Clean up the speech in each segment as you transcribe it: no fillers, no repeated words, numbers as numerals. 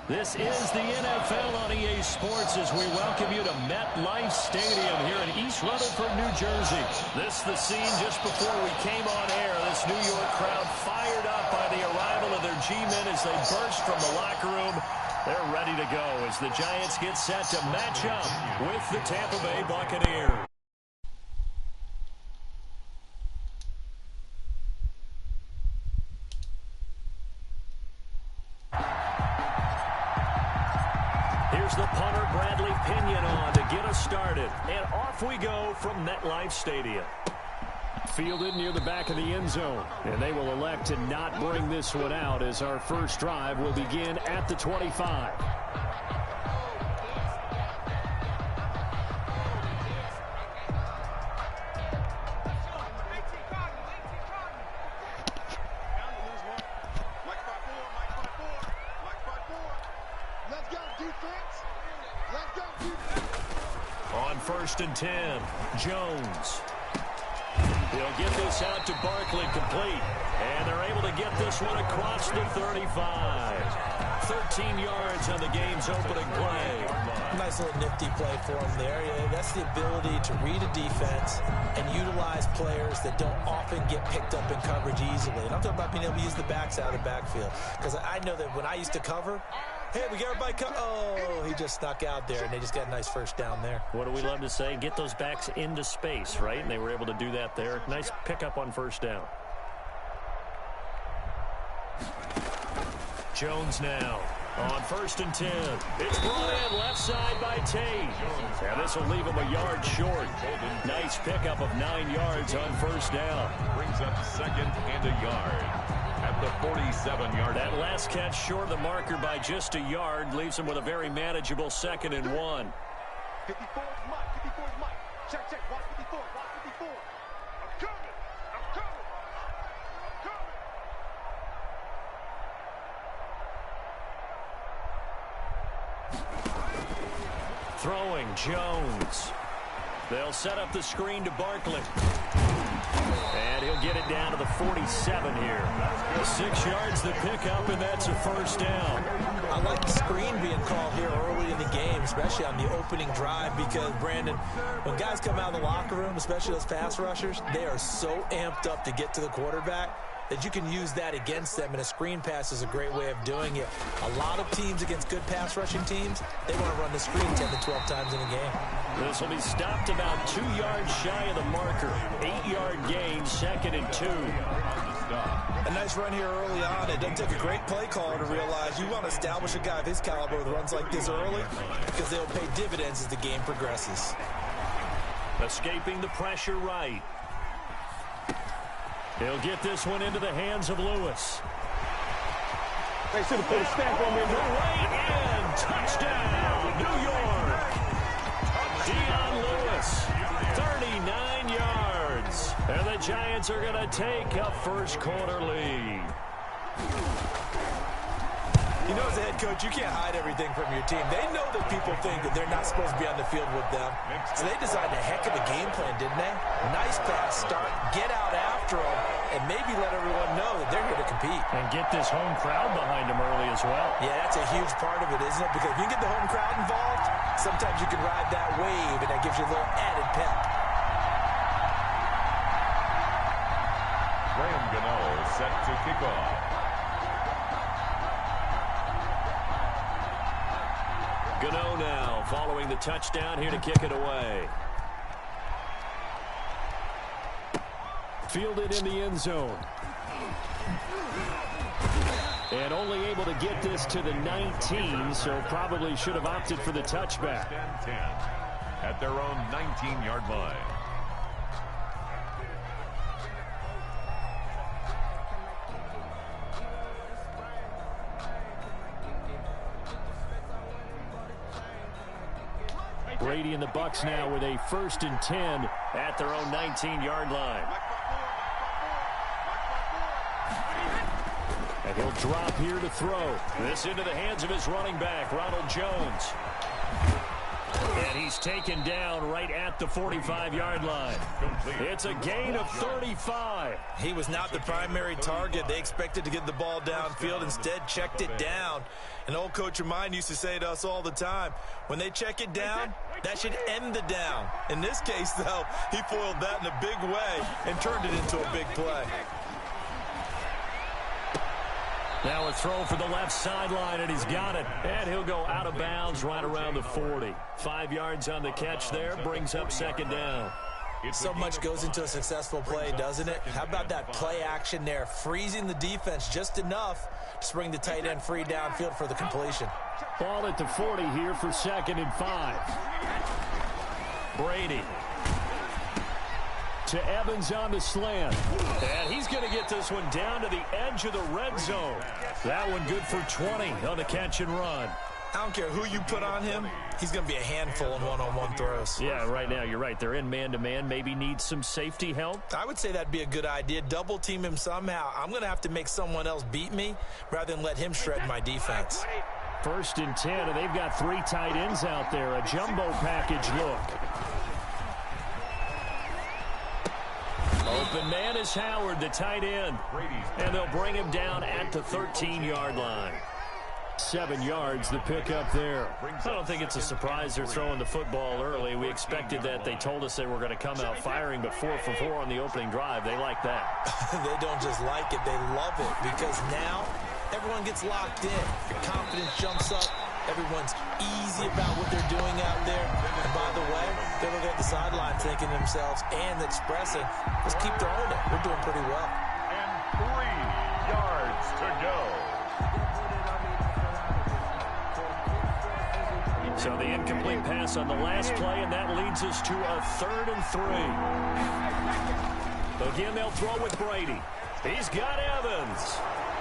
This is the NFL on EA Sports as we welcome you to MetLife Stadium here in East Rutherford, New Jersey. This is the scene just before we came on air. This New York crowd fired up by the arrival of their G-men as they burst from the locker room. They're ready to go as the Giants get set to match up with the Tampa Bay Buccaneers. Here's the punter, Bradley Pinion, on to get us started. And off we go from MetLife Stadium. Fielded near the back of the end zone. And they will elect to not bring this one out as our first drive will begin at the 25. On 1st and 10, Jones. He'll get this out to Barkley, complete. And they're able to get this one across the 35. 13 yards on the game's opening play. Nice little nifty play for him there. Yeah, that's the ability to read a defense and utilize players that don't often get picked up in coverage easily. And I'm talking about being able to use the backs out of the backfield. Because I know that when I used to cover, hey, we got everybody oh, he just snuck out there, and they just got a nice first down there. What do we love to say? Get those backs into space, right? And they were able to do that there. Nice pickup on first down. Jones now on 1st and 10. It's brought in left side by Tate. And this will leave him a yard short. Nice pickup of 9 yards on first down. Brings up 2nd and a yard at the 47-yard. That last catch short of the marker by just a yard leaves him with a very manageable 2nd and 1. 54 is Mike. 54 is Mike. Check, check. Watch 54. Watch 54. I'm coming. I'm coming. I'm coming. Throwing Jones. They'll set up the screen to Barkley. And he'll get it down to the 47 here. 6 yards to pick up, and that's a first down. I like the screen being called here early in the game, especially on the opening drive, because, Brandon, when guys come out of the locker room, especially those pass rushers, they are so amped up to get to the quarterback that you can use that against them, and a screen pass is a great way of doing it. A lot of teams against good pass rushing teams, they want to run the screen 10 to 12 times in a game. This will be stopped about 2 yards shy of the marker. 8-yard gain, 2nd and 2. A nice run here early on. It doesn't take a great play caller to realize you want to establish a guy of his caliber with runs like this early, because they'll pay dividends as the game progresses. Escaping the pressure right. He'll get this one into the hands of Lewis. They should have put a stamp on me. The right end. Touchdown, New York. Dion Lewis, 39 yards. And the Giants are going to take a first quarter lead. You know, as a head coach, you can't hide everything from your team. They know that people think that they're not supposed to be on the field with them. So they designed a heck of a game plan, didn't they? Nice pass start, get out after them, and maybe let everyone know that they're here to compete. And get this home crowd behind them early as well. Yeah, that's a huge part of it, isn't it? Because if you get the home crowd involved, sometimes you can ride that wave, and that gives you a little added pep. Graham Gano set to kick off. Gano now following the touchdown here to kick it away. Fielded in the end zone. And only able to get this to the 19, so probably should have opted for the touchback. 10 at their own 19-yard line. Brady and the Bucs now with a 1st and 10 at their own 19-yard line. And he'll drop here to throw. This into the hands of his running back, Ronald Jones. And he's taken down right at the 45-yard line. It's a gain of 35. He was not the primary target. They expected to get the ball downfield. Instead, checked it down. An old coach of mine used to say to us all the time, when they check it down, that should end the down. In this case, though, he foiled that in a big way and turned it into a big play. Now a throw for the left sideline, and he's got it. And he'll go out of bounds right around the 40. 5 yards on the catch there, brings up second down. So much goes into a successful play, doesn't it? How about that play action there, freezing the defense just enough to bring the tight end free downfield for the completion. Ball at the 40 here for 2nd and 5. Brady to Evans on the slant. And he's going to get this one down to the edge of the red zone. That one good for 20 on the catch and run. I don't care who you put on him, he's going to be a handful in one-on-one throws. Yeah, right now, you're right. They're in man-to-man. Maybe needs some safety help. I would say that'd be a good idea. Double-team him somehow. I'm going to have to make someone else beat me rather than let him shred my defense. 1st and 10, and they've got 3 tight ends out there. A jumbo package look. Open man is Howard, the tight end. And they'll bring him down at the 13-yard line. 7 yards, the pickup there. I don't think it's a surprise they're throwing the football early. We expected that. They told us they were going to come out firing, but 4 for 4 on the opening drive. They like that. They don't just like it, they love it, because now everyone gets locked in. Your confidence jumps up. Everyone's easy about what they're doing out there. And by the way, they're looking at the sideline thinking to themselves and expressing, let's keep throwing it. We're doing pretty well. And 3 yards to go. So the incomplete pass on the last play, and that leads us to a 3rd and 3. Again, they'll throw with Brady. He's got Evans.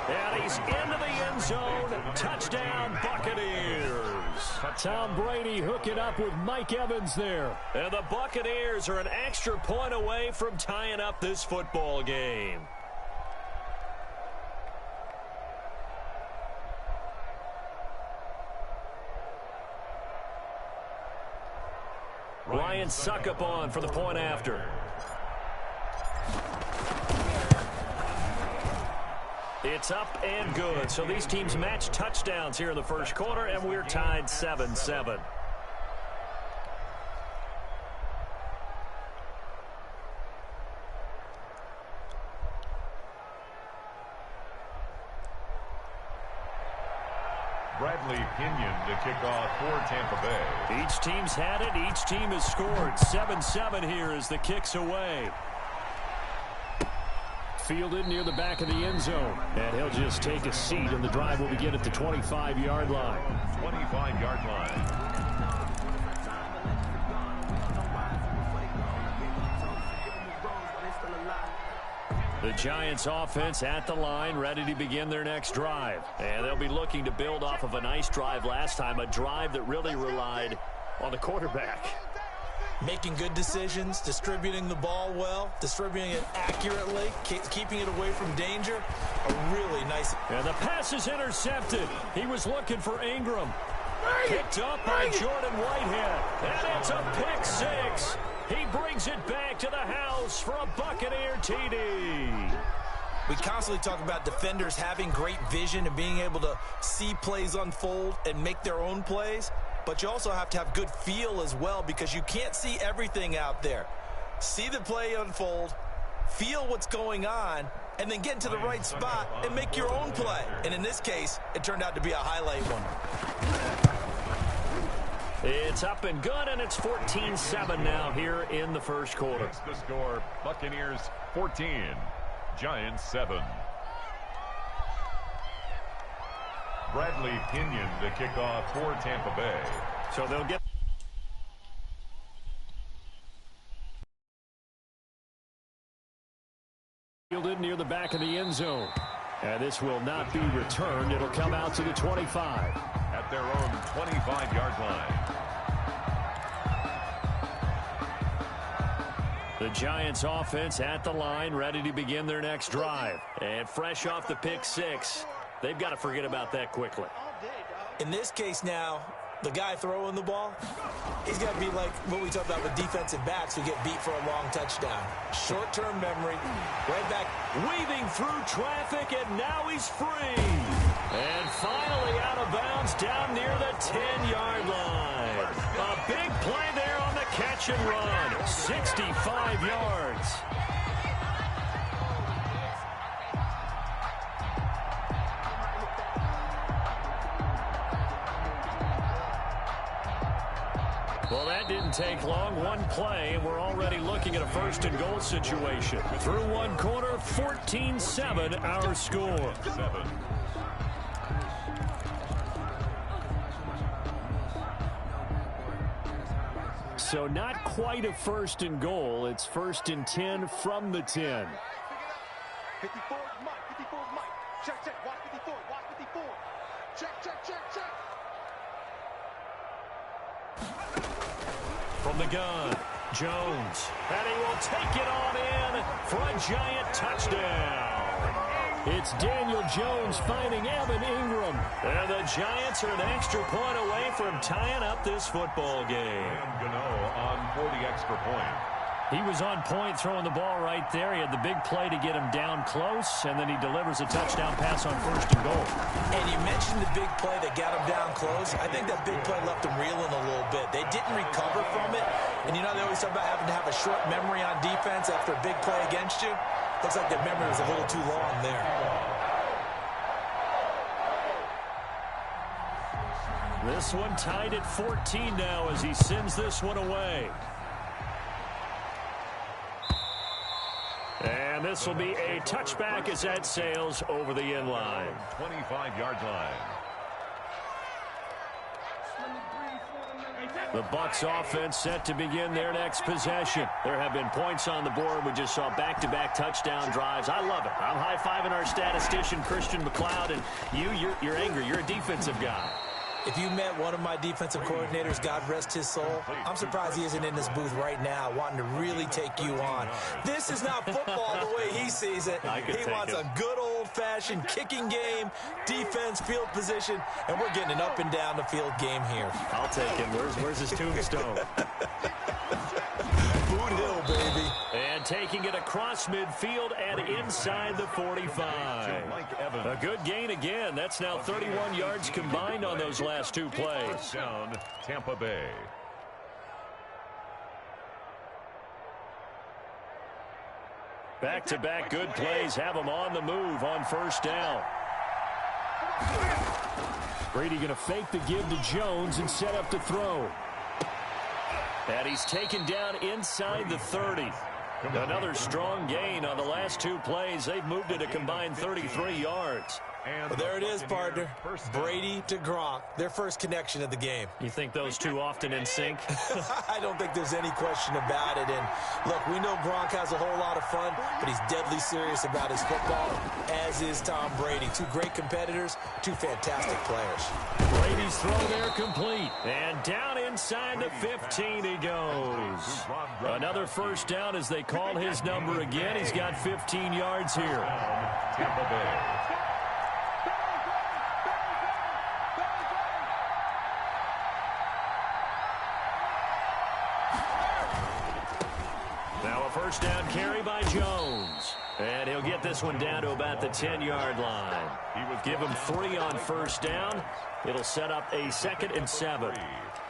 And he's into the end zone. Touchdown, Buccaneers. Tom Brady hooking up with Mike Evans there. And the Buccaneers are an extra point away from tying up this football game. Ryan Suckup on for the point after. It's up and good. So these teams match touchdowns here in the first quarter, and we're tied 7-7. Bradley Pinion to kick off for Tampa Bay. Each team's had it. Each team has scored. 7-7 here as the kick's away. Fielded near the back of the end zone. And he'll just take a seat, and the drive will begin at the 25-yard line. 25-yard line. The Giants offense at the line, ready to begin their next drive. And they'll be looking to build off of a nice drive last time, a drive that really relied on the quarterback. Making good decisions, distributing the ball well, distributing it accurately, keeping it away from danger. A really nice. And the pass is intercepted. He was looking for Ingram. Picked up by Jordan Whitehead. And it's a pick six. He brings it back to the house for a Buccaneer TD. We constantly talk about defenders having great vision and being able to see plays unfold and make their own plays. But you also have to have good feel as well, because you can't see everything out there. See the play unfold, feel what's going on, and then get into the right spot and make your own play. And in this case, it turned out to be a highlight one. It's up and good, and it's 14-7 now here in the first quarter. It's the score, Buccaneers 14, Giants 7. Bradley Pinion to kick off for Tampa Bay. So they'll get fielded near the back of the end zone. And this will not be returned. It'll come out to the 25. At their own 25-yard line. The Giants offense at the line, ready to begin their next drive. And fresh off the pick six, they've got to forget about that quickly. In this case now, the guy throwing the ball, he's got to be like what we talk about with defensive backs who get beat for a long touchdown. Short-term memory, right back. Weaving through traffic, and now he's free. And finally out of bounds down near the 10-yard line. A big play there on the catch and run. 65 yards. Well, that didn't take long. One play, and we're already looking at a first and goal situation. Through one quarter, 14-7 our score. So not quite a first and goal. It's first and 10 from the 10. 54 is Mike. 54 is Mike. Check, check. Watch 54. Watch 54. Check, check, check, check. From the gun, Jones. And he will take it on in for a giant touchdown. It's Daniel Jones finding Evan Ingram. And the Giants are an extra point away from tying up this football game. And Gano on for the extra point. He was on point throwing the ball right there. He had the big play to get him down close, and then he delivers a touchdown pass on first and goal. And you mentioned the big play that got him down close. I think that big play left him reeling a little bit. They didn't recover from it. And you know they always talk about having to have a short memory on defense after a big play against you. Looks like their memory was a little too long there. This one tied at 14 now as he sends this one away. And this will be a touchback as that sails over the end line. 25-yard line. The Bucs offense set to begin their next possession. There have been points on the board. We just saw back-to-back touchdown drives. I love it. I'm high-fiving our statistician, Christian McLeod, and you're angry. You're a defensive guy. If you met one of my defensive coordinators, God rest his soul, I'm surprised he isn't in this booth right now wanting to really take you on. This is not football the way he sees it. He wants a good old-fashioned kicking game, defense, field position, and we're getting an up and down the field game here. I'll take him. Where's his tombstone? Boot Hill, baby. And taking it across midfield and inside the 45. A good gain again. That's now 31 yards combined on those last two plays. Down, Tampa Bay. Back-to-back good plays have them on the move on first down. Brady going to fake the give to Jones and set up to throw. And he's taken down inside the 30. Another strong gain on the last two plays. They've moved it a combined 33 yards. Well, there it is, partner. Brady to Gronk, their first connection of the game. You think those two often in sync? I don't think there's any question about it. And, look, we know Gronk has a whole lot of fun, but he's deadly serious about his football, as is Tom Brady. Two great competitors, two fantastic players. Brady's throw there complete. And down inside the 15 he goes. Another first down as they call his number again. He's got 15 yards here. Tampa Bay. First down carry by Jones. And he'll get this one down to about the 10-yard line. He would give him 3 on first down. It'll set up a 2nd and 7.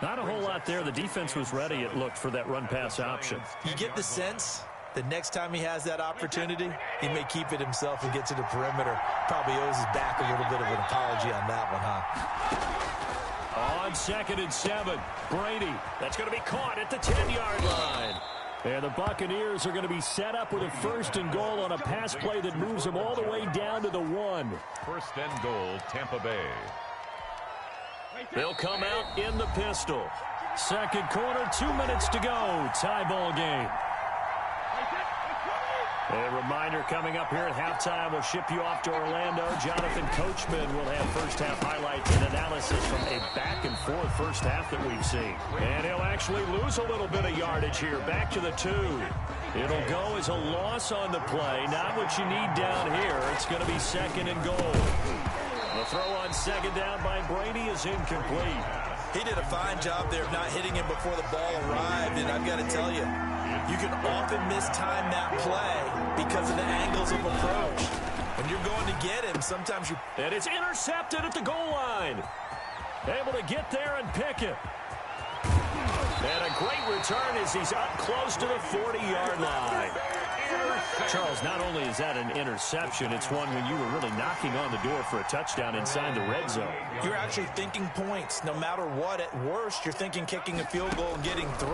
Not a whole lot there. The defense was ready, it looked, for that run-pass option. You get the sense the next time he has that opportunity, he may keep it himself and get to the perimeter. Probably owes his back a little bit of an apology on that one, huh? On 2nd and 7, Brady. That's going to be caught at the 10-yard line. And the Buccaneers are going to be set up with a first and goal on a pass play that moves them all the way down to the 1. First and goal, Tampa Bay. They'll come out in the pistol. Second quarter, 2 minutes to go. Tie ball game. A reminder coming up here at halftime, we'll ship you off to Orlando. Jonathan Coachman will have first-half highlights and analysis from a back-and-forth first half that we've seen. And he'll actually lose a little bit of yardage here, back to the 2. It'll go as a loss on the play, not what you need down here. It's going to be 2nd and goal. The throw on 2nd down by Brady is incomplete. He did a fine job there of not hitting him before the ball arrived, and I've got to tell you, you can often mistime that play because of the angles of approach. When you're going to get him, sometimes you... And it's intercepted at the goal line. Able to get there and pick it. And a great return as he's up close to the 40-yard line. Charles, not only is that an interception, it's one when you were really knocking on the door for a touchdown inside the red zone. You're actually thinking points. No matter what, at worst, you're thinking kicking a field goal and getting 3.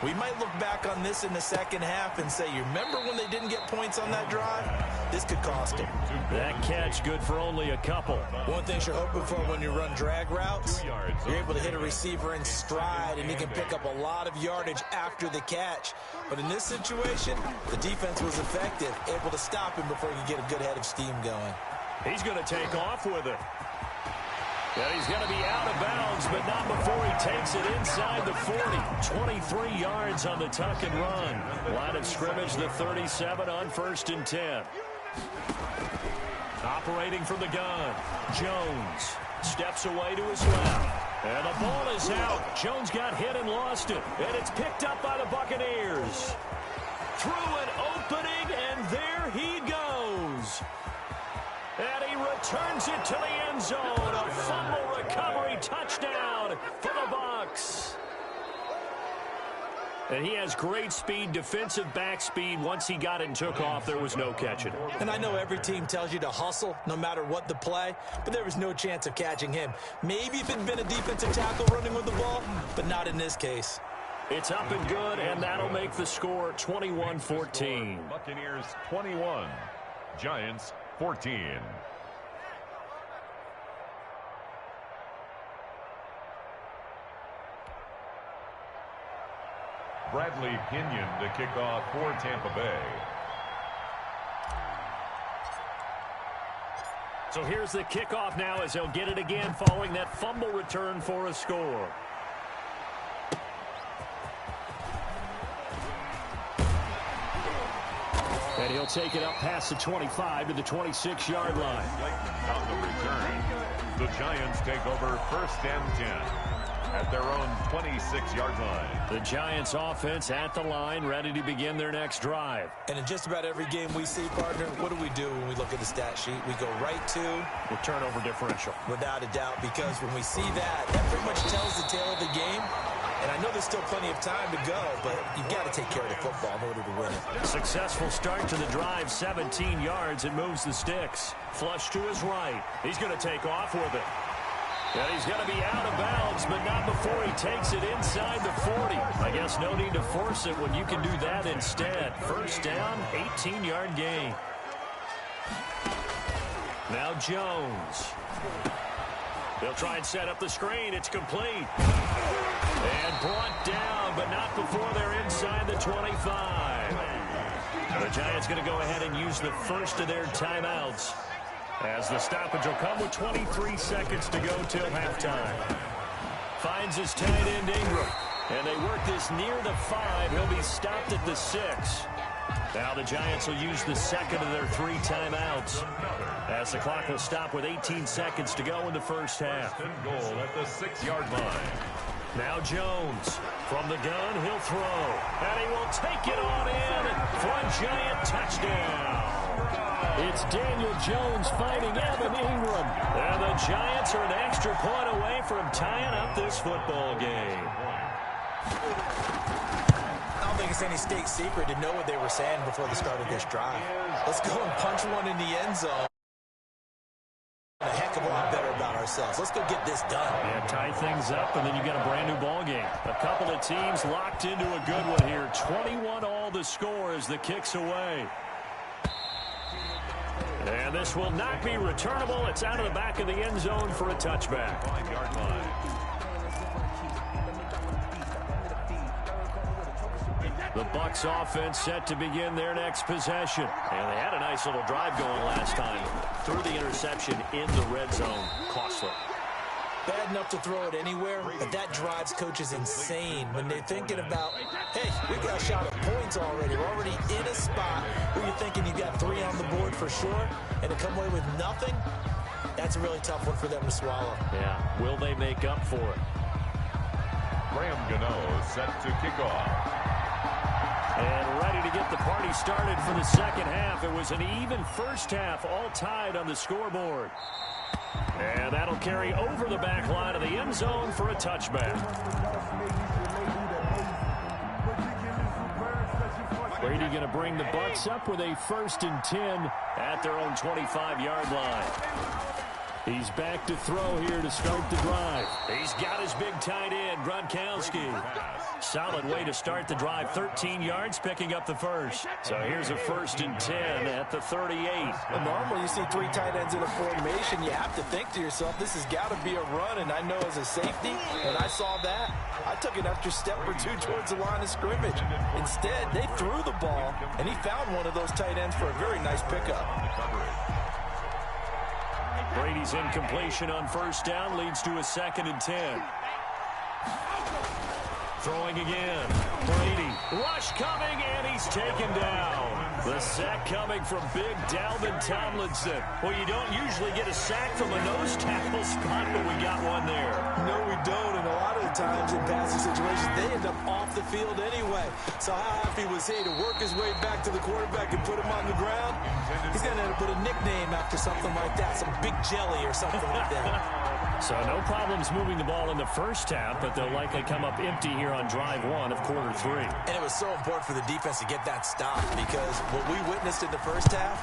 We might look back on this in the second half and say, you remember when they didn't get points on that drive? This could cost them. That catch good for only a couple. One thing you're hoping for when you run drag routes, you're able to hit a receiver in stride, and he can pick up a lot of yardage after the catch. But in this situation, the defense was effective, able to stop him before he could get a good head of steam going. He's going to take off with it. And he's going to be out of bounds, but not before he takes it inside the 40. 23 yards on the tuck and run. Line of scrimmage, the 37 on 1st and 10. Operating from the gun, Jones steps away to his left. And the ball is out. Jones got hit and lost it. And it's picked up by the Buccaneers. Through an opening, and there he goes. And he returns it to the end zone. A fumble recovery touchdown for the Bucs. And he has great speed, defensive back speed. Once he got it and took off, there was no catching it. And I know every team tells you to hustle no matter what the play, but there was no chance of catching him. Maybe if it had been a defensive tackle running with the ball, but not in this case. It's up and good, and that'll make the score 21-14. Buccaneers 21, Giants 14. Bradley Pinion to kick off for Tampa Bay. So here's the kickoff now as they'll get it again following that fumble return for a score. And he'll take it up past the 25 to the 26-yard line. On the return, the Giants take over 1st and 10 at their own 26-yard line. The Giants offense at the line, ready to begin their next drive. And in just about every game we see, partner, what do we do when we look at the stat sheet? We go right to the turnover differential. Without a doubt, because when we see that, that pretty much tells the tale of the game. And I know there's still plenty of time to go, but you've got to take care of the football in order to win it. Successful start to the drive, 17 yards, and moves the sticks. Flush to his right. He's going to take off with it. And he's going to be out of bounds, but not before he takes it inside the 40. I guess no need to force it when you can do that instead. 1st down, 18-yard gain. Now Jones. They'll try and set up the screen. It's complete. And brought down, but not before they're inside the 25. The Giants going to go ahead and use the first of their timeouts, as the stoppage will come with 23 seconds to go till halftime. Finds his tight end Ingram. And they work this near the 5. He'll be stopped at the 6. Now the Giants will use the second of their 3 timeouts, as the clock will stop with 18 seconds to go in the first half. And goal at the 6-yard line. Now Jones from the gun, he'll throw, and he will take it on in for a Giant touchdown. It's Daniel Jones fighting Evan Ingram, and the Giants are an extra point away from tying up this football game. I don't think it's any state secret to know what they were saying before the start of this drive. Let's go and punch one in the end zone. A heck of a lot better about ourselves. Let's go get this done. Yeah, tie things up, and then you got a brand new ball game. A couple of teams locked into a good one here. 21-all the score as the kick's away. And this will not be returnable. It's out of the back of the end zone for a touchback. 5-yard line. The Bucs offense set to begin their next possession. And they had a nice little drive going last time. Threw the interception in the red zone. Costly. Bad enough to throw it anywhere, but that drives coaches insane when they're thinking about, hey, we got a shot at points already. We're already in a spot where you're thinking you got 3 on the board for sure, and to come away with nothing, that's a really tough one for them to swallow. Yeah, will they make up for it? Graham Gano set to kick off. And ready to get the party started for the second half. It was an even first half, all tied on the scoreboard. And that'll carry over the back line of the end zone for a touchback. Brady going to bring the Bucs up with a 1st and 10 at their own 25-yard line. He's back to throw here to start the drive. He's got his big tight end, Gronkowski. Solid way to start the drive. 13 yards, picking up the first. So here's a 1st and 10 at the 38. Well, normally you see 3 tight ends in a formation, you have to think to yourself, this has got to be a run. And I know as a safety, when I saw that, I took an extra step or 2 towards the line of scrimmage. Instead, they threw the ball, and he found one of those tight ends for a very nice pickup. Brady's incompletion on 1st down leads to a 2nd and 10. Throwing again. Brady. Rush coming, and he's taken down. The sack coming from big Dalvin Tomlinson. Well, you don't usually get a sack from a nose tackle spot, but we got one there. No, we don't, and a lot of the times in passing situations, they end up off the field anyway. So how happy was he to work his way back to the quarterback and put him on the ground? He's going to end up with a nickname after something like that, some Big Jelly or something like that. So no problems moving the ball in the first half, but they'll likely come up empty here on drive 1 of quarter 3. And it was so important for the defense to get that stop, because what we witnessed in the first half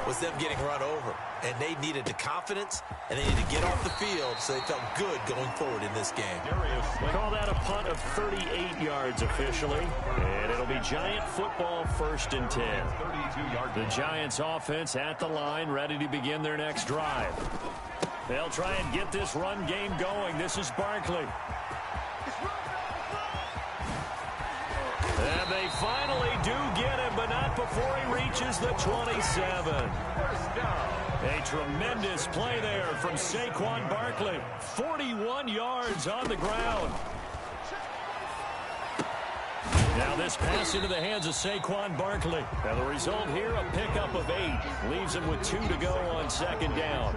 was them getting run over. And they needed the confidence, and they needed to get off the field so they felt good going forward in this game. Call that a punt of 38 yards officially. And it'll be Giant football, 1st and 10. The Giants offense at the line, ready to begin their next drive. They'll try and get this run game going. This is Barkley. And they finally do get him, but not before he reaches the 27. A tremendous play there from Saquon Barkley. 41 yards on the ground. Now this pass into the hands of Saquon Barkley. And the result here, a pickup of 8. Leaves him with 2 to go on 2nd down.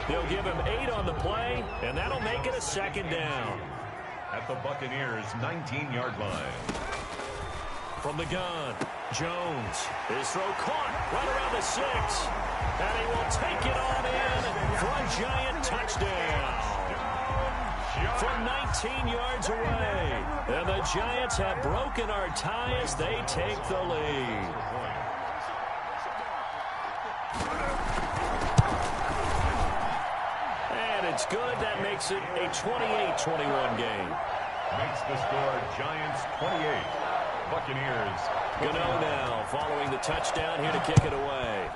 They'll give him 8 on the play, and that'll make it a 2nd down. At the Buccaneers' 19-yard line. From the gun, Jones. His throw caught right around the 6. And he will take it on in for a Giant touchdown. From 19 yards away. And the Giants have broken our tie as they take the lead. And it's good. That makes it a 28-21 game. Makes the score Giants 28. Buccaneers. Gano now following the touchdown here to kick it away.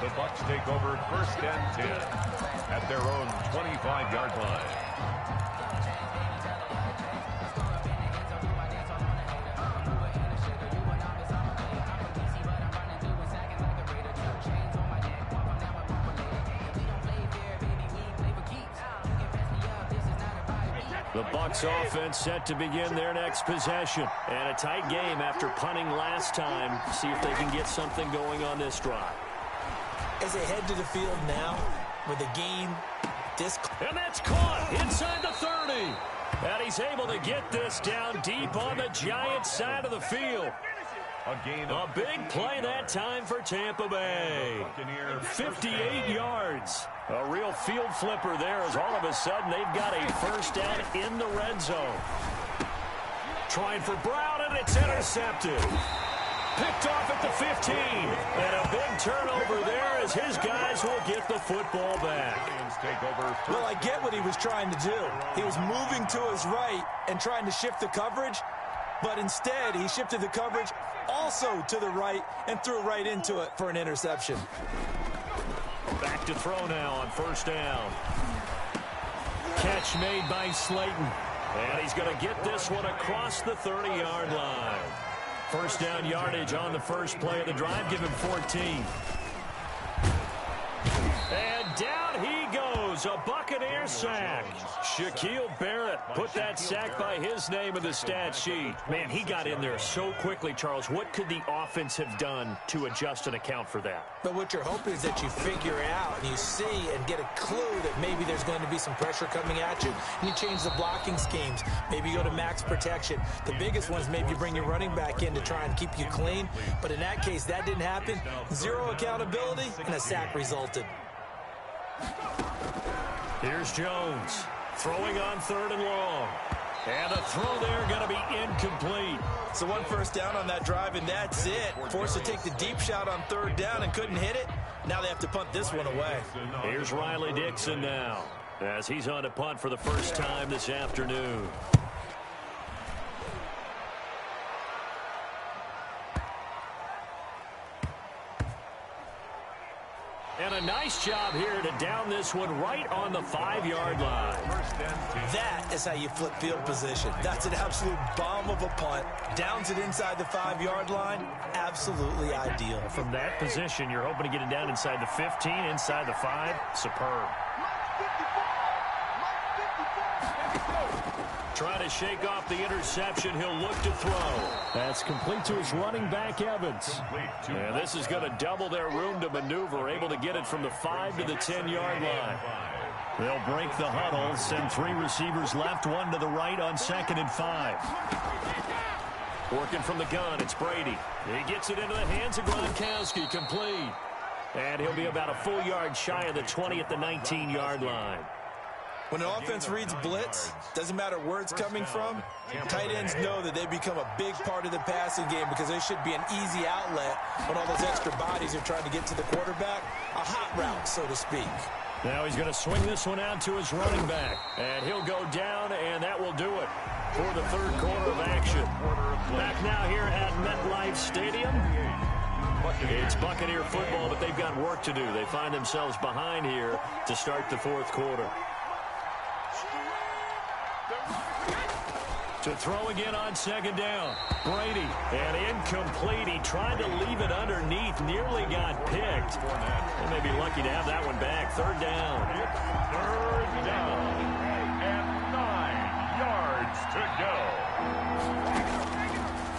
The Bucs take over 1st and 10 at their own 25-yard line. The Bucs offense set to begin their next possession. And a tight game after punting last time. See if they can get something going on this drive. As they head to the field now, with the game and that's caught inside the 30. And he's able to get this down deep on the Giants side of the field. A big play that time for Tampa Bay. 58 yards. A real field flipper there, as all of a sudden they've got a 1st down in the red zone. Trying for Brown, and it's intercepted. Picked off at the 15. And a big turnover there as his guys will get the football back. Well, I get what he was trying to do. He was moving to his right and trying to shift the coverage, but instead he shifted the coverage also to the right and threw right into it for an interception. Back to throw now on 1st down. Catch made by Slayton. And he's going to get this one across the 30-yard line. 1st down yardage on the first play of the drive. Give him 14. And down he goes. goes, a Buccaneer sack. Shaquille Barrett put that sack by his name in the stat sheet. Man, he got in there so quickly, Charles. What could the offense have done to adjust and account for that? But what you're hoping is that you figure it out and you see and get a clue that maybe there's going to be some pressure coming at you, and you change the blocking schemes. Maybe you go to max protection. The biggest one is maybe you bring your running back in to try and keep you clean. But in that case, that didn't happen. Zero accountability, and a sack resulted. Here's Jones throwing on 3rd and long. And a throw there going to be incomplete. So 1 first down on that drive, and that's it. Forced to take the deep shot on 3rd down and couldn't hit it. Now they have to punt this one away. Here's Riley Dixon now, as he's on to punt for the first time this afternoon. And a nice job here to down this one right on the 5-yard line. That is how you flip field position. That's an absolute bomb of a punt. Downs it inside the 5-yard line. Absolutely ideal. From that position, you're hoping to get it down inside the 15, inside the 5. Superb. Trying to shake off the interception. He'll look to throw. That's complete to his running back, Evans. And this is going to double their room to maneuver, able to get it from the 5 to the 10-yard line. They'll break the huddle, send 3 receivers left, 1 to the right on 2nd and 5. Working from the gun, it's Brady. He gets it into the hands of Gronkowski, complete. And he'll be about a full yard shy of the 20 at the 19-yard line. When an offense reads blitz, doesn't matter where it's coming from, tight ends know that they become a big part of the passing game because they should be an easy outlet when all those extra bodies are trying to get to the quarterback. A hot route, so to speak. Now he's going to swing this one out to his running back. And he'll go down, and that will do it for the 3rd quarter of action. Back now here at MetLife Stadium. It's Buccaneer football, but they've got work to do. They find themselves behind here to start the 4th quarter. To throw again on 2nd down. Brady, and incomplete. He tried to leave it underneath, nearly got picked. They may be lucky to have that one back. 3rd down. 3rd down and 9 yards to go.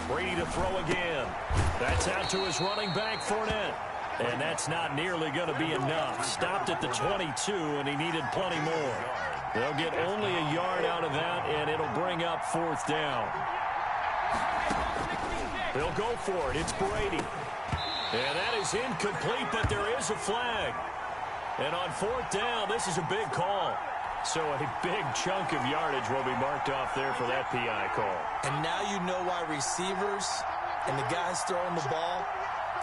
Brady to throw again. That's out to his running back, Fournette. And that's not nearly going to be enough. Stopped at the 22, and he needed plenty more. They'll get only a yard out of that, and it'll bring up 4th down. They'll go for it. It's Brady. And that is incomplete, but there is a flag. And on 4th down, this is a big call. So a big chunk of yardage will be marked off there for that PI call. And now you know why receivers and the guys throwing the ball,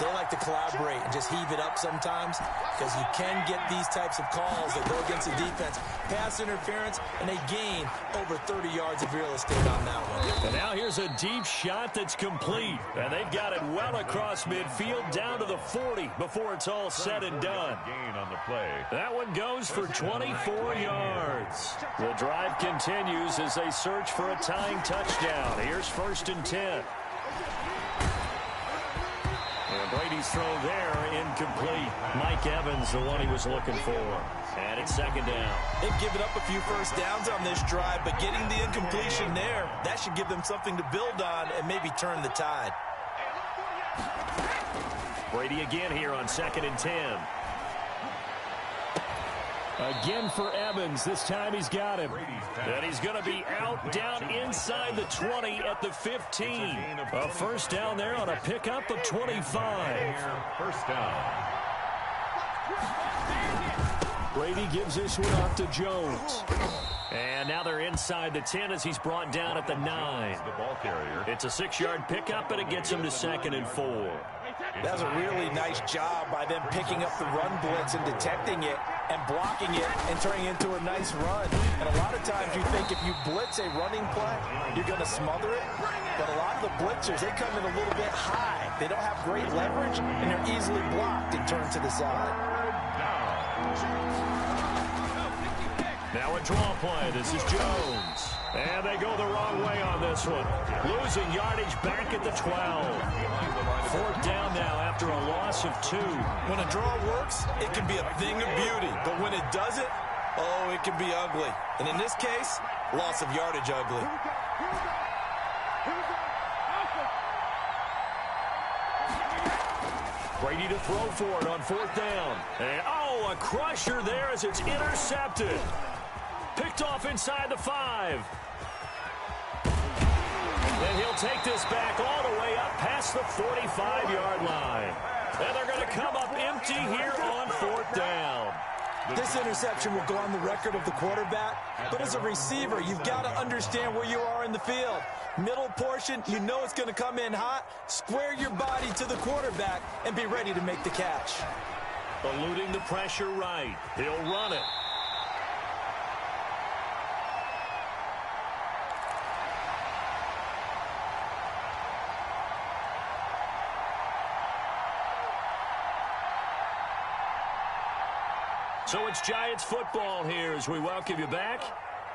they like to collaborate and just heave it up sometimes because you can get these types of calls that go against the defense. Pass interference, and they gain over 30 yards of real estate on that one. And now here's a deep shot that's complete. And they've got it well across midfield down to the 40 before it's all said and done. Gain on the play. That one goes for 24 yards. The drive continues as they search for a tying touchdown. Here's 1st and 10. And Brady's throw there, incomplete. Mike Evans, the one he was looking for. And it's 2nd down. They've given up a few first downs on this drive, but getting the incompletion there, that should give them something to build on and maybe turn the tide. Brady again here on 2nd and 10. Again for Evans. This time he's got him. And he's going to be out down inside the 20 at the 15. A first down there on a pickup of 25. First down. Brady gives this one off to Jones. And now they're inside the 10 as he's brought down at the 9. The ball carrier. It's a 6-yard pickup, and it gets him to 2nd and 4. That was a really nice job by them picking up the run blitz and detecting it and blocking it and turning it into a nice run. And a lot of times you think if you blitz a running play, you're going to smother it. But a lot of the blitzers, they come in a little bit high. They don't have great leverage, and they're easily blocked and turned to the side. Now a draw play. This is Jones. And they go the wrong way on this one. Losing yardage back at the 12. 4th down now after a loss of 2. When a draw works, it can be a thing of beauty. But when it doesn't, Oh, it can be ugly. And in this case, loss of yardage ugly. Brady to throw for it on 4th down. And, oh, a crusher there as it's intercepted. Picked off inside the 5. And he'll take this back all the way up past the 45-yard line. And they're going to come up empty here on 4th down. This interception will go on the record of the quarterback, but as a receiver, you've got to understand where you are in the field. Middle portion, you know it's going to come in hot. Square your body to the quarterback and be ready to make the catch. Eluding the pressure right. He'll run it. So it's Giants football here as we welcome you back.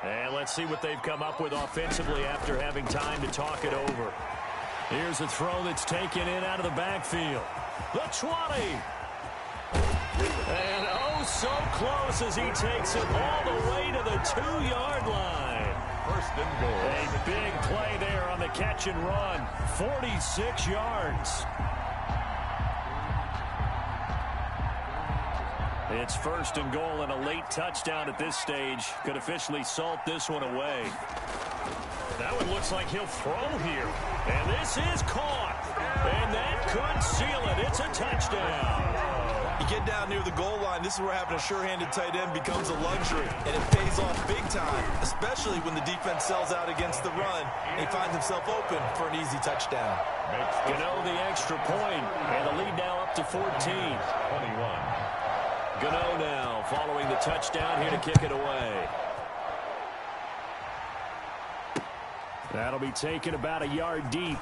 And let's see what they've come up with offensively after having time to talk it over. Here's a throw that's taken in out of the backfield. The 20. And oh, so close as he takes it all the way to the 2-yard line. First and goal. A big play there on the catch and run. 46 yards. It's first and goal and a late touchdown at this stage. Could officially salt this one away. That one looks like he'll throw here. And this is caught. And that could seal it. It's a touchdown. You get down near the goal line, this is where having a sure-handed tight end becomes a luxury. And it pays off big time, especially when the defense sells out against the run. And he finds himself open for an easy touchdown. Gano the extra point. And the lead now up to 14. 21. Gano now following the touchdown here to kick it away. That'll be taken about a yard deep.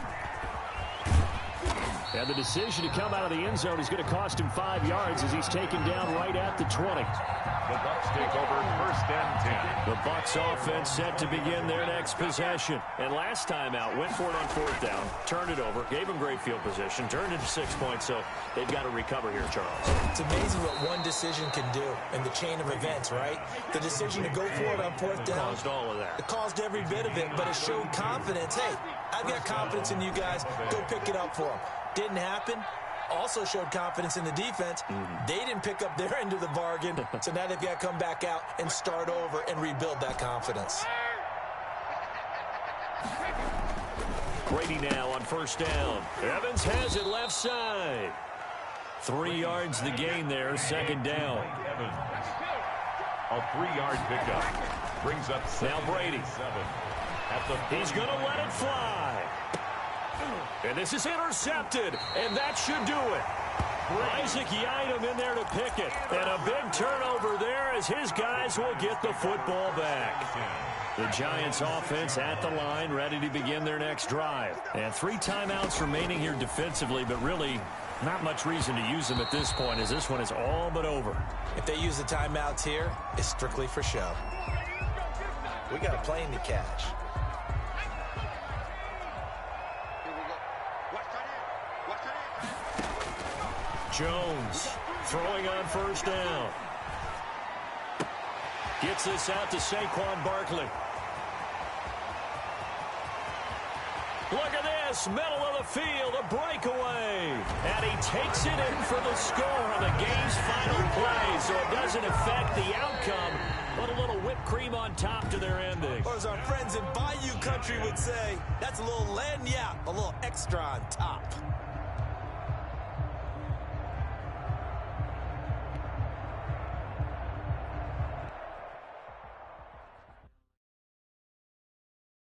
And the decision to come out of the end zone is going to cost him 5 yards as he's taken down right at the 20. The Bucs take over first and 10. The Bucs offense set to begin their next possession. And last time out, went for it on 4th down, turned it over, gave him great field position, turned it to 6 points, so they've got to recover here, Charles. It's amazing what one decision can do in the chain of events, right? The decision to go for it on 4th down. Caused all of that. It caused every bit of it, but it showed confidence. Hey, I've got confidence in you guys. Go pick it up for them. Didn't happen. Also showed confidence in the defense. They didn't pick up their end of the bargain, so now they've got to come back out and start over and rebuild that confidence. Brady now on 1st down. Evans has it left side. 3 yards the gain there, 2nd down. Evans. A 3-yard pickup. Brings up now Brady. 7. He's going to let it fly. And this is intercepted, and that should do it. Isaac Yiadom in there to pick it. And a big turnover there as his guys will get the football back. The Giants offense at the line, ready to begin their next drive. And 3 timeouts remaining here defensively, but really not much reason to use them at this point as this one is all but over. If they use the timeouts here, it's strictly for show. We got a plane to catch. Jones throwing on 1st down. Gets this out to Saquon Barkley. Look at this, middle of the field, a breakaway. And he takes it in for the score on the game's final play, so it doesn't affect the outcome, but a little whipped cream on top to their ending. Or as our friends in Bayou Country would say, that's a little lagniappe, a little extra on top.